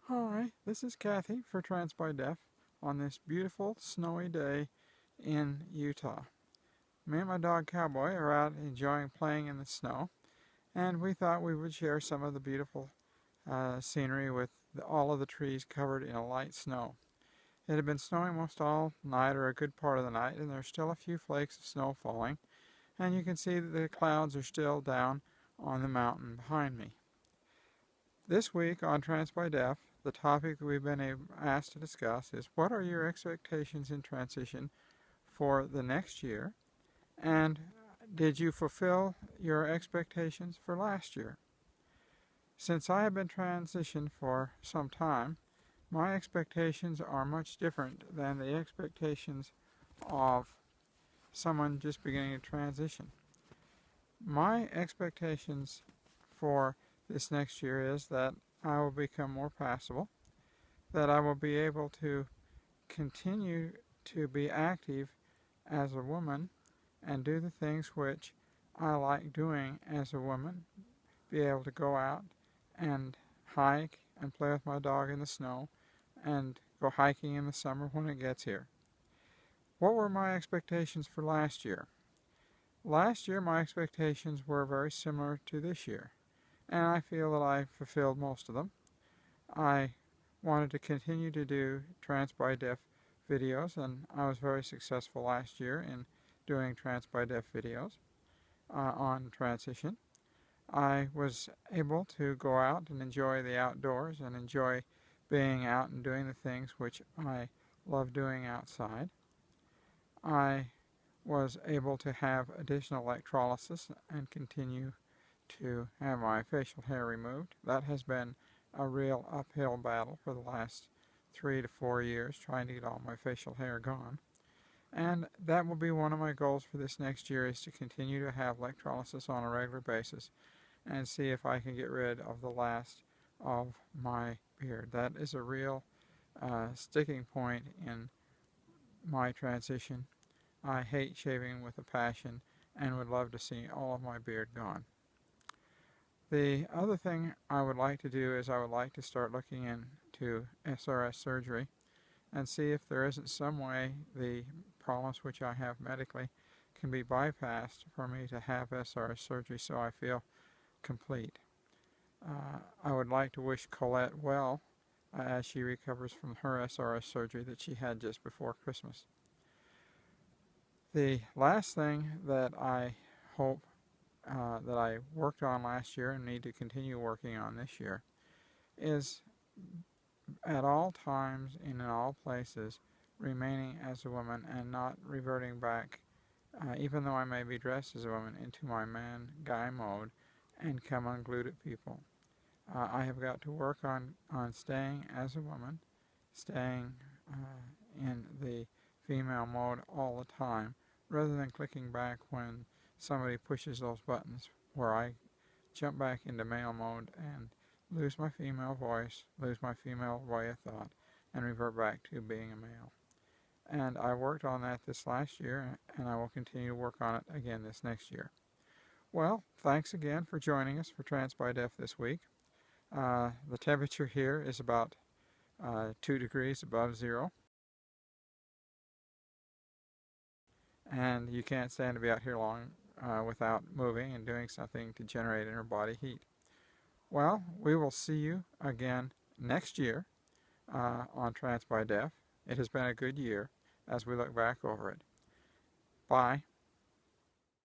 Hi, this is Kathy for Trans by Deaf on this beautiful snowy day in Utah. Me and my dog Cowboy are out enjoying playing in the snow, and we thought we would share some of the beautiful scenery with all of the trees covered in a light snow. It had been snowing most all night or a good part of the night, and there's still a few flakes of snow falling, and you can see that the clouds are still down on the mountain behind me. This week on Trans by Deaf, the topic we've been asked to discuss is what are your expectations in transition for the next year, and did you fulfill your expectations for last year? Since I have been transitioned for some time, my expectations are much different than the expectations of someone just beginning to transition. My expectations for this next year is that I will become more passable, that I will be able to continue to be active as a woman and do the things which I like doing as a woman, be able to go out and hike and play with my dog in the snow and go hiking in the summer when it gets here. What were my expectations for last year? Last year my expectations were very similar to this year, and I feel that I fulfilled most of them. I wanted to continue to do Trans by Deaf videos, and I was very successful last year in doing Trans by Deaf videos on transition. I was able to go out and enjoy the outdoors and enjoy being out and doing the things which I love doing outside. I was able to have additional electrolysis and continue to have my facial hair removed. That has been a real uphill battle for the last 3 to 4 years, trying to get all my facial hair gone. And that will be one of my goals for this next year, is to continue to have electrolysis on a regular basis and see if I can get rid of the last of my beard. That is a real sticking point in my transition. I hate shaving with a passion and would love to see all of my beard gone. The other thing I would like to do is I would like to start looking into SRS surgery and see if there isn't some way the problems which I have medically can be bypassed for me to have SRS surgery so I feel complete. I would like to wish Colette well as she recovers from her SRS surgery that she had just before Christmas. The last thing that I hope that I worked on last year and need to continue working on this year is at all times and in all places remaining as a woman and not reverting back, even though I may be dressed as a woman, into my man guy mode and come unglued at people. I have got to work on staying as a woman, staying in the female mode all the time, rather than clicking back when somebody pushes those buttons, where I jump back into male mode and lose my female voice, lose my female way of thought, and revert back to being a male. And I worked on that this last year, and I will continue to work on it again this next year. Well, thanks again for joining us for Trans by Deaf this week. The temperature here is about 2 degrees above zero, and you can't stand to be out here long without moving and doing something to generate inner body heat. Well, we will see you again next year on Trans by Deaf. It has been a good year as we look back over it. Bye.